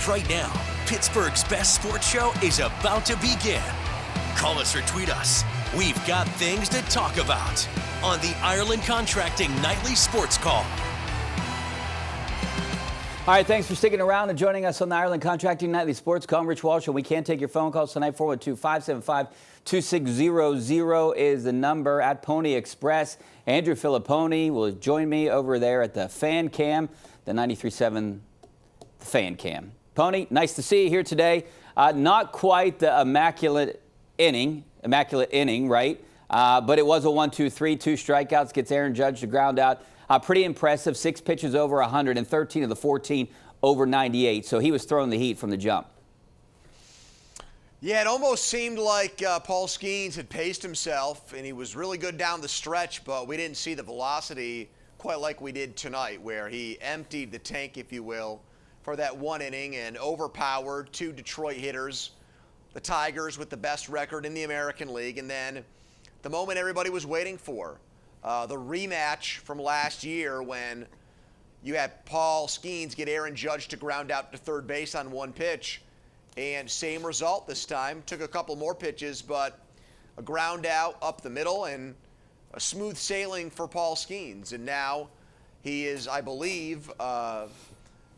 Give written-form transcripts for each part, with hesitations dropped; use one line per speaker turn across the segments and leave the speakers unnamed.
Right now, Pittsburgh's best sports show is about to begin. Call us or tweet us. We've got things to talk about on the Ireland Contracting Nightly Sports Call.
All right, thanks for sticking around and joining us on the Ireland Contracting Nightly Sports Call. I'm Rich Walsh, and we can take your phone calls tonight. 412-575-2600 is the number at Pony Express. Andrew Fillipponi will join me over there at the Fan Cam, the 93.7 Fan Cam. Pony, nice to see you here today. Not quite the immaculate inning, right? But it was a 1-2-3, 2 strikeouts, gets Aaron Judge to ground out. Pretty impressive, 6 pitches over 100 and 13 of the 14 over 98. So he was throwing the heat from the jump.
Yeah, it almost seemed like Paul Skenes had paced himself, and he was really good down the stretch, but we didn't see the velocity quite like we did tonight, where he emptied the tank, if you will, for that one inning and overpowered 2 Detroit hitters, the Tigers with the best record in the American League, and then the moment everybody was waiting for, the rematch from last year when you had Paul Skenes get Aaron Judge to ground out to third base on 1 pitch, and same result this time. Took a couple more pitches, but a ground out up the middle and a smooth sailing for Paul Skenes. And now he is, I believe,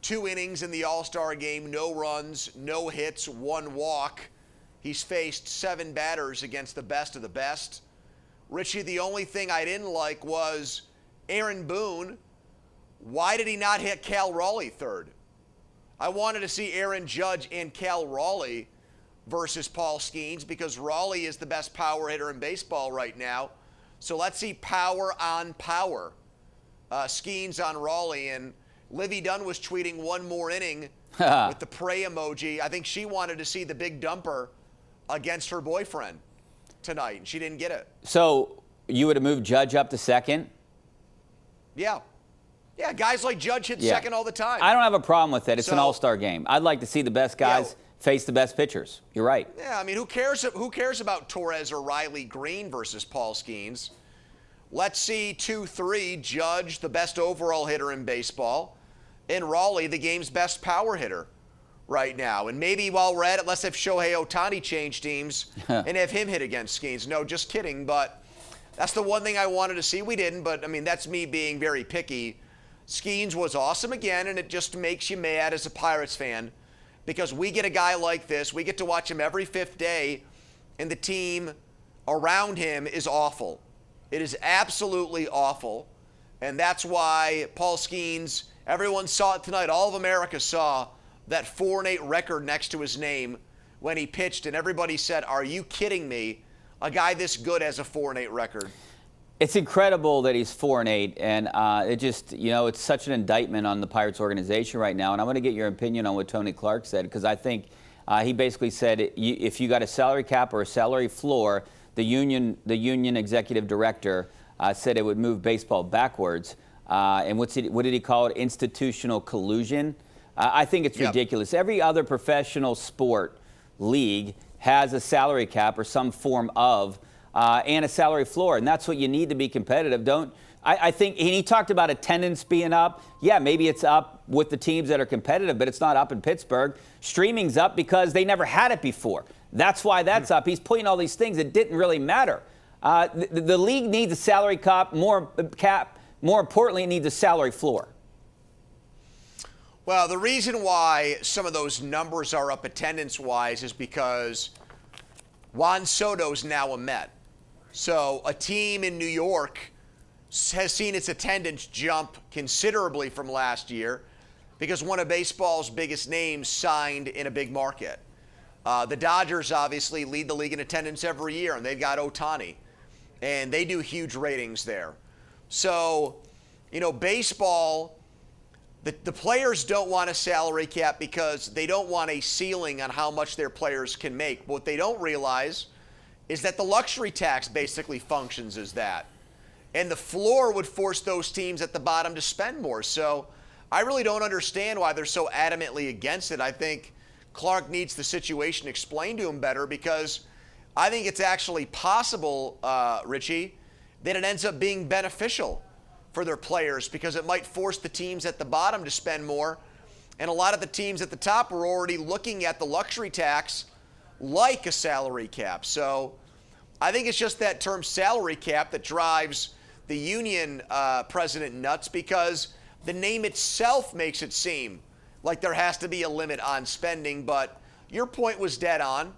2 innings in the All-Star game, no runs, no hits, 1 walk. He's faced 7 batters against the best of the best. Richie, the only thing I didn't like was Aaron Boone. Why did he not hit Cal Raleigh third? I wanted to see Aaron Judge and Cal Raleigh versus Paul Skenes because Raleigh is the best power hitter in baseball right now. So let's see power on power. Skenes on Raleigh, and Livy Dunn was tweeting 1 more inning with the pray emoji. I think she wanted to see the big dumper against her boyfriend tonight, and she didn't get it.
So you would have moved Judge up to second?
Yeah. Yeah, guys like Judge hit second all the time.
I don't have a problem with it. It's an all-star game. I'd like to see the best guys face the best pitchers. You're right.
Yeah, I mean, who cares about Torres or Riley Green versus Paul Skenes? Let's see 2-3, Judge, the best overall hitter in baseball, and Raleigh, the game's best power hitter right now. And maybe while we're at it, let's have Shohei Ohtani change teams and have him hit against Skenes. No, just kidding, but that's the one thing I wanted to see. We didn't, but, I mean, that's me being very picky. Skenes was awesome again, and it just makes you mad as a Pirates fan because we get a guy like this. We get to watch him every 5th day, and the team around him is awful. It is absolutely awful, and that's why Paul Skenes, everyone saw it tonight. All of America saw that 4-8 record next to his name when he pitched, and everybody said, are you kidding me? A guy this good has a 4-8 record.
It's incredible that he's 4-8, and it just, it's such an indictment on the Pirates organization right now. And I want to get your opinion on what Tony Clark said, because I think he basically said if you got a salary cap or a salary floor, the union executive director said it would move baseball backwards. And what did he call it? Institutional collusion. I think it's ridiculous. Every other professional sport league has a salary cap or some form of and a salary floor, and that's what you need to be competitive. I think, and he talked about attendance being up. Yeah, maybe it's up with the teams that are competitive, but it's not up in Pittsburgh. Streaming's up because they never had it before. That's why that's up. He's putting all these things that didn't really matter. The league needs a salary cap. More importantly, it needs a salary floor.
Well, the reason why some of those numbers are up attendance-wise is because Juan Soto's now a Met. So a team in New York has seen its attendance jump considerably from last year because one of baseball's biggest names signed in a big market. The Dodgers obviously lead the league in attendance every year, and they've got Ohtani, and they do huge ratings there. So, baseball, the players don't want a salary cap because they don't want a ceiling on how much their players can make. What they don't realize is that the luxury tax basically functions as that. And the floor would force those teams at the bottom to spend more. So I really don't understand why they're so adamantly against it. I think Clark needs the situation explained to him better because I think it's actually possible, Richie, that it ends up being beneficial for their players because it might force the teams at the bottom to spend more. And a lot of the teams at the top are already looking at the luxury tax like a salary cap. So I think it's just that term salary cap that drives the union president nuts, because the name itself makes it seem like there has to be a limit on spending. But your point was dead on.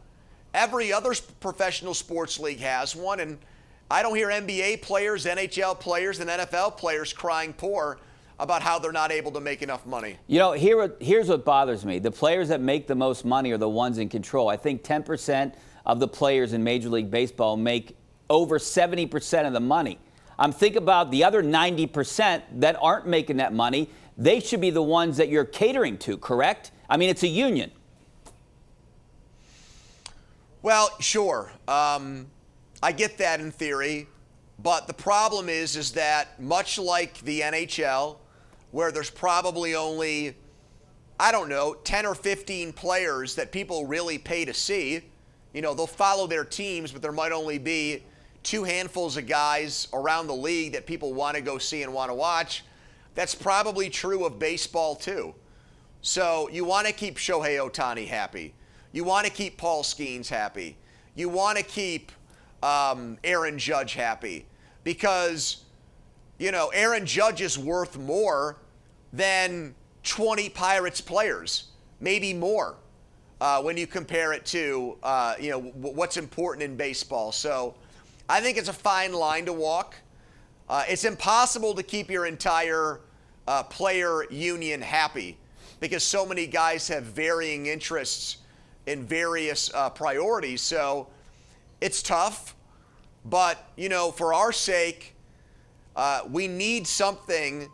Every other professional sports league has one, and I don't hear NBA players, NHL players, and NFL players crying poor about how they're not able to make enough money.
You know, here's what bothers me. The players that make the most money are the ones in control. I think 10% of the players in Major League Baseball make over 70% of the money. Think about the other 90% that aren't making that money. They should be the ones that you're catering to, correct? I mean, it's a union.
Well, sure. I get that in theory. But the problem is that much like the NHL, where there's probably only, I don't know, 10 or 15 players that people really pay to see. You know, they'll follow their teams, but there might only be two handfuls of guys around the league that people want to go see and want to watch. That's probably true of baseball too. So you want to keep Shohei Ohtani happy. You want to keep Paul Skenes happy. You want to keep Aaron Judge happy, because, you know, Aaron Judge is worth more than 20 Pirates players, maybe more, when you compare it to, you know, what's important in baseball. So I think it's a fine line to walk. It's impossible to keep your entire player union happy, because so many guys have varying interests in various priorities. So it's tough. But, you know, for our sake, we need something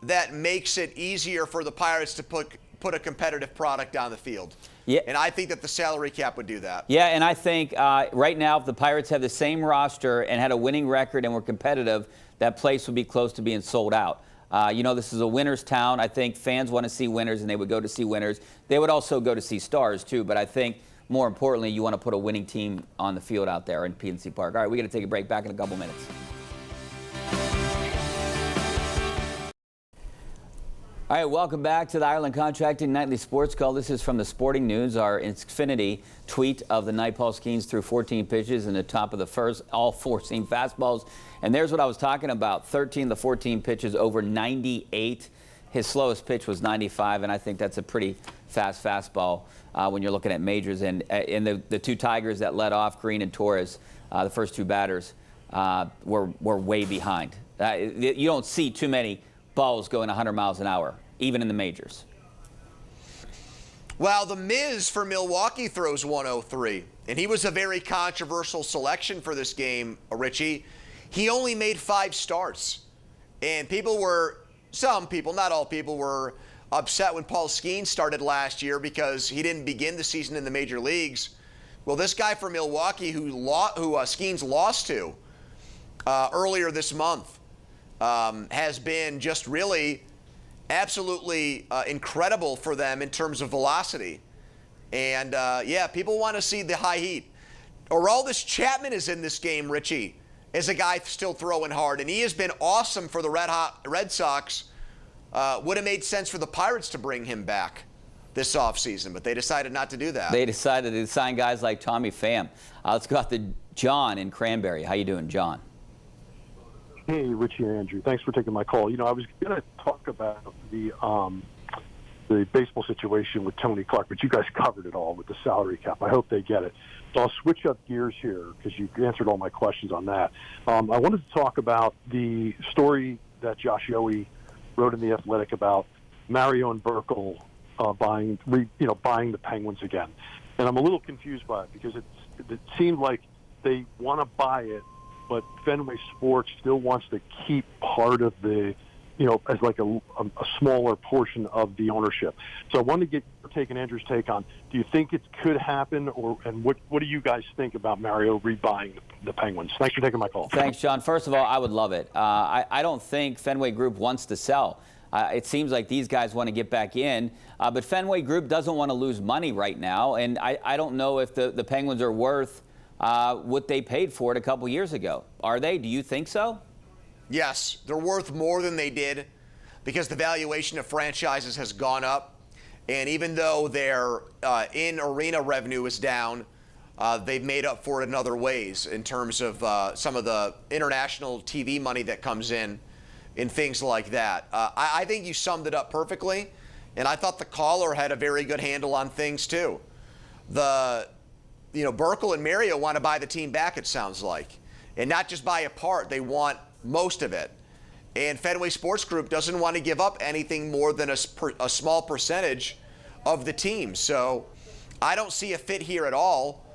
that makes it easier for the Pirates to put a competitive product on the field.
Yeah.
And I think that the salary cap would do that.
Yeah, and I think right now, if the Pirates have the same roster and had a winning record and were competitive, that place would be close to being sold out. You know, this is a winner's town. I think fans want to see winners, and they would go to see winners. They would also go to see stars, too. But I think, more importantly, you want to put a winning team on the field out there in PNC Park. All right, we're going to take a break. Back in a couple minutes. All right, welcome back to the Ireland Contracting Nightly Sports Call. This is from the Sporting News, our Xfinity tweet of the night. Paul Skenes threw 14 pitches in the top of the first, all four-seam fastballs. And there's what I was talking about, 13 of the 14 pitches over 98. His slowest pitch was 95, and I think that's a pretty fast fastball when you're looking at majors. And the two Tigers that led off, Green and Torres, the first two batters, were way behind. You don't see too many balls going 100 miles an hour, even in the majors.
Well, the Miz for Milwaukee throws 103, and he was a very controversial selection for this game, Richie. He only made 5 starts, and some people, not all people, were upset when Paul Skenes started last year because he didn't begin the season in the major leagues. Well, this guy from Milwaukee who Skenes lost to earlier this month has been just really absolutely incredible for them in terms of velocity. And, yeah, people want to see the high heat. Aroldis Chapman is in this game, Richie, as a guy still throwing hard. And he has been awesome for the Red Sox. Would have made sense for the Pirates to bring him back this offseason, but they decided not to do that.
They decided to sign guys like Tommy Pham. Let's go out to John in Cranberry. How you doing, John?
Hey, Richie and Andrew. Thanks for taking my call. You know, I was going to talk about the baseball situation with Tony Clark, but you guys covered it all with the salary cap. I hope they get it. So I'll switch up gears here because you answered all my questions on that. I wanted to talk about the story that Josh Yohe wrote in The Athletic about Mario and Burkle buying the Penguins again. And I'm a little confused by it because it seemed like they want to buy it, but Fenway Sports still wants to keep part of the, as like a smaller portion of the ownership. So I wanted to get your take and Andrew's take on, do you think it could happen, and what do you guys think about Mario rebuying the Penguins? Thanks for taking my call.
Thanks, John. First of all, I would love it. I don't think Fenway Group wants to sell. It seems like these guys want to get back in, but Fenway Group doesn't want to lose money right now, and I don't know if the Penguins are worth what they paid for it a couple years ago. Are they? Do you think so?
Yes, they're worth more than they did because the valuation of franchises has gone up. And even though their in-arena revenue is down, they've made up for it in other ways in terms of some of the international TV money that comes in and things like that. I think you summed it up perfectly, and I thought the caller had a very good handle on things too. Burkle and Mario want to buy the team back, it sounds like, and not just buy a part. They want most of it. And Fenway Sports Group doesn't want to give up anything more than a small percentage of the team. So I don't see a fit here at all.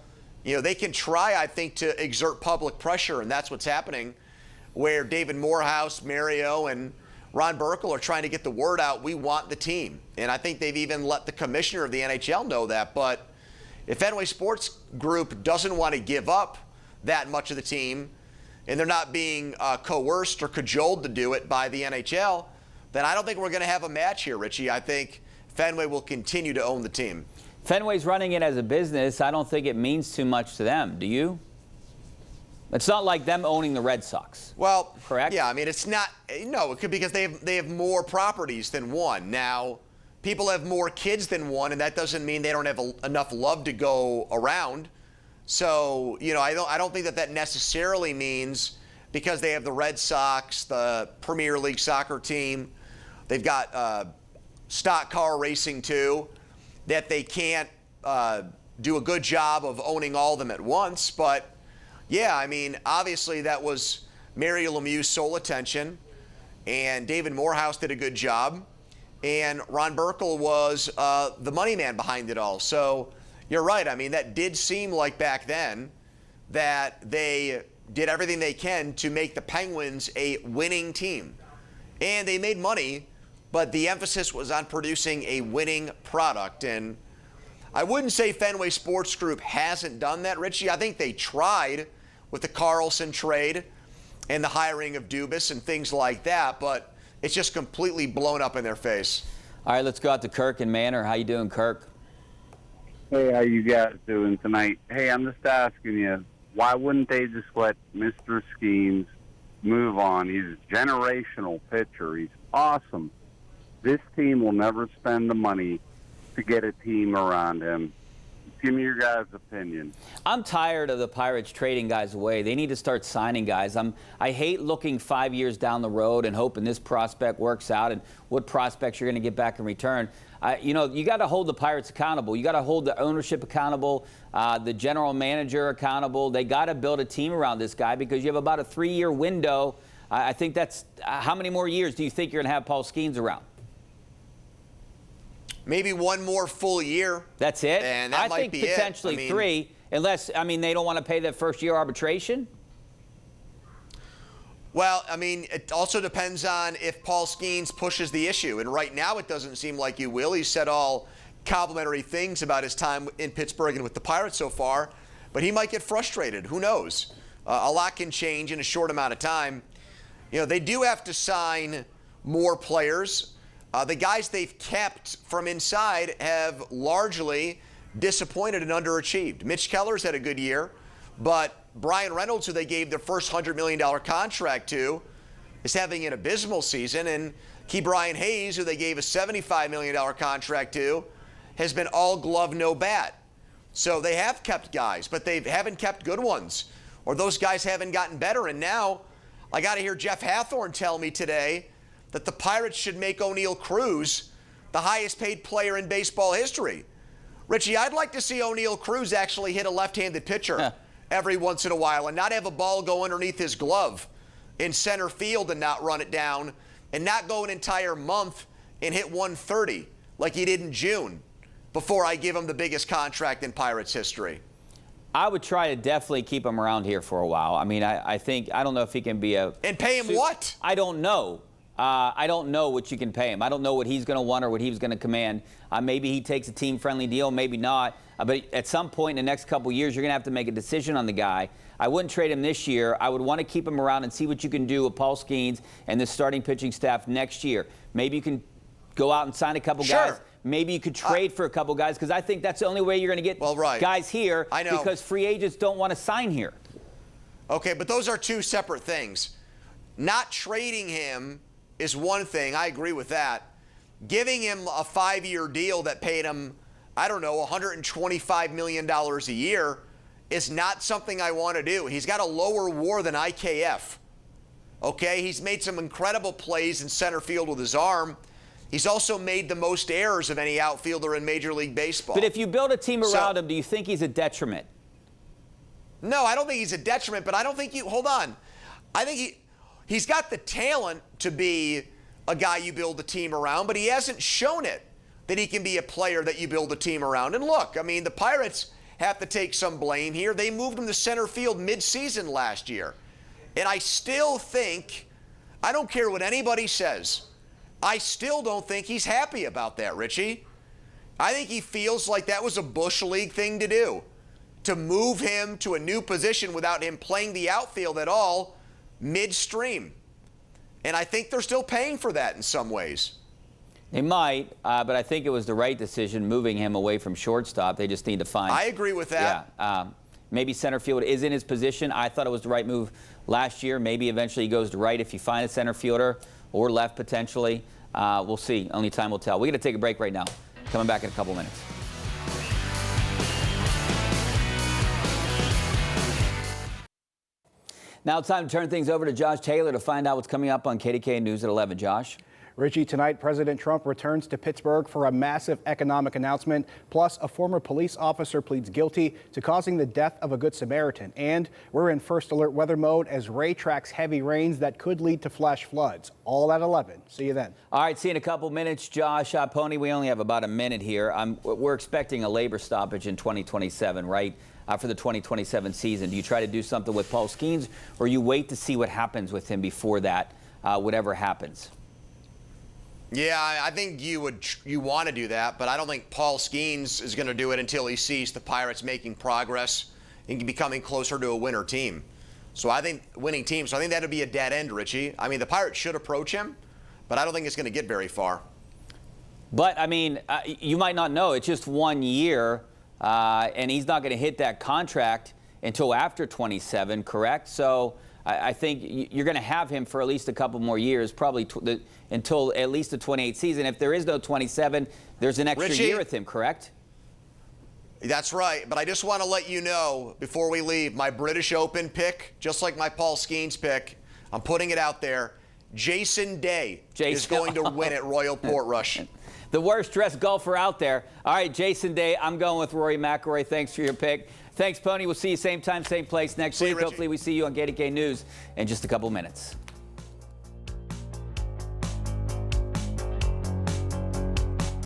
They can try, I think, to exert public pressure, and that's what's happening, where David Morehouse, Mario, and Ron Burkle are trying to get the word out, we want the team. And I think they've even let the commissioner of the NHL know that. But if Fenway Sports Group doesn't want to give up that much of the team, and they're not being coerced or cajoled to do it by the NHL, then I don't think we're going to have a match here, Richie. I think Fenway will continue to own the team.
Fenway's running it as a business. I don't think it means too much to them. Do you? It's not like them owning the Red Sox.
Well,
correct?
Yeah, I mean, it's not. No, it could because they have more properties than one. Now, people have more kids than one, and that doesn't mean they don't have enough love to go around. So, I don't think that necessarily means because they have the Red Sox, the Premier League soccer team, they've got stock car racing too, that they can't do a good job of owning all of them at once. But, yeah, I mean, obviously that was Mario Lemieux's sole attention, and David Morehouse did a good job, and Ron Burkle was the money man behind it all. So, you're right. I mean, that did seem like back then that they did everything they can to make the Penguins a winning team. And they made money, but the emphasis was on producing a winning product. And I wouldn't say Fenway Sports Group hasn't done that, Richie. I think they tried with the Carlson trade and the hiring of Dubas and things like that, but it's just completely blown up in their face.
All right, let's go out to Kirk and Manor. How you doing, Kirk?
Hey, how you guys doing tonight? Hey, I'm just asking you, why wouldn't they just let Mr. Skenes move on? He's a generational pitcher. He's awesome. This team will never spend the money to get a team around him. Give me your guys' opinion.
I'm tired of the Pirates trading guys away. They need to start signing guys. I hate looking 5 years down the road and hoping this prospect works out and what prospects you're going to get back in return. You got to hold the Pirates accountable. You got to hold the ownership accountable, the general manager accountable. They got to build a team around this guy because you have about a 3-year window. I think that's how many more years do you think you're going to have Paul Skenes around?
Maybe one more full year.
That's it?
And that might be it.
I think potentially 3, unless, they don't want to pay that first-year arbitration?
Well, it also depends on if Paul Skenes pushes the issue. And right now it doesn't seem like he will. He said all complimentary things about his time in Pittsburgh and with the Pirates so far. But he might get frustrated. Who knows? A lot can change in a short amount of time. They do have to sign more players. The guys they've kept from inside have largely disappointed and underachieved. Mitch Keller's had a good year, but Brian Reynolds, who they gave their first $100 million contract to, is having an abysmal season. And Ke'Bryan Hayes, who they gave a $75 million contract to, has been all glove, no bat. So they have kept guys, but they haven't kept good ones, or those guys haven't gotten better. And now I got to hear Jeff Hathorn tell me today that the Pirates should make O'Neal Cruz the highest paid player in baseball history. Richie, I'd like to see O'Neal Cruz actually hit a left-handed pitcher every once in a while and not have a ball go underneath his glove in center field and not run it down and not go an entire month and hit 130 like he did in June before I give him the biggest contract in Pirates history.
I would try to definitely keep him around here for a while. I don't know if he can be a...
And pay him what?
I don't know. I don't know what you can pay him. I don't know what he's going to want or what he's going to command. Maybe he takes a team-friendly deal, maybe not. But at some point in the next couple years, you're going to have to make a decision on the guy. I wouldn't trade him this year. I would want to keep him around and see what you can do with Paul Skenes and the starting pitching staff next year. Maybe you can go out and sign a couple guys. Maybe you could trade for a couple guys because I think that's the only way you're going to get guys here.
I know.
Because free agents don't want to sign here.
Okay, but those are two separate things. Not trading him is one thing. I agree with that. giving him a 5-year deal that paid him, I don't know, $125 million a year is not something I want to do. He's got a lower WAR than IKF. Okay, he's made some incredible plays in center field with his arm. He's also made the most errors of any outfielder in Major League Baseball.
But if you build a team around him, do you think he's a detriment?
No, I don't think he's a detriment, but I don't think hold on. I think he's got the talent to be a guy you build a team around, but he hasn't shown it that he can be a player that you build a team around. And look, I mean, the Pirates have to take some blame here. They moved him to center field mid-season last year. And I still think, I don't care what anybody says, I still don't think he's happy about that, Richie. I think he feels like that was a Bush League thing to do, to move him to a new position without him playing the outfield at all midstream. And I think they're still paying for that in some ways.
They might, but I think it was the right decision moving him away from shortstop. They just need to find.
I agree with that.
Yeah, maybe center field is in his position. I thought it was the right move last year. Maybe eventually he goes to right if you find a center fielder, or left potentially. We'll see. Only time will tell. We're going to take a break right now. Coming back in a couple minutes. Now it's time to turn things over to Josh Taylor to find out what's coming up on KDKA News at 11. Josh?
Richie, tonight President Trump returns to Pittsburgh for a massive economic announcement. Plus, a former police officer pleads guilty to causing the death of a Good Samaritan. And we're in first alert weather mode as Ray tracks heavy rains that could lead to flash floods. All at 11. See you then.
All right, see you in a couple minutes. Josh, Pony, we only have about a minute here. We're expecting a labor stoppage in 2027, right? For the 2027 season. Do you try to do something with Paul Skenes, or you wait to see what happens with him before that, whatever happens?
Yeah, I think you want to do that, but I don't think Paul Skenes is going to do it until he sees the Pirates making progress and becoming closer to a winner team. So I think winning team. So I think that would be a dead end, Richie. I mean, the Pirates should approach him, but I don't think it's going to get very far.
But I mean, you might not know. It's just 1 year, and he's not going to hit that contract until after 27, correct? So I think you're going to have him for at least a couple more years, probably until at least the 28th season. If there is no 27, there's an extra
Richie,
year with him, correct?
That's right, but I just want to let you know before we leave, my British Open pick, just like my Paul Skenes pick, I'm putting it out there, Jason Day is going to win at Royal Portrush.
The worst dressed golfer out there. All right, Jason Day, I'm going with Rory McIlroy. Thanks for your pick. Thanks, Pony. We'll see you same time, same place next week. Hopefully we see you on KDKA News in just a couple minutes.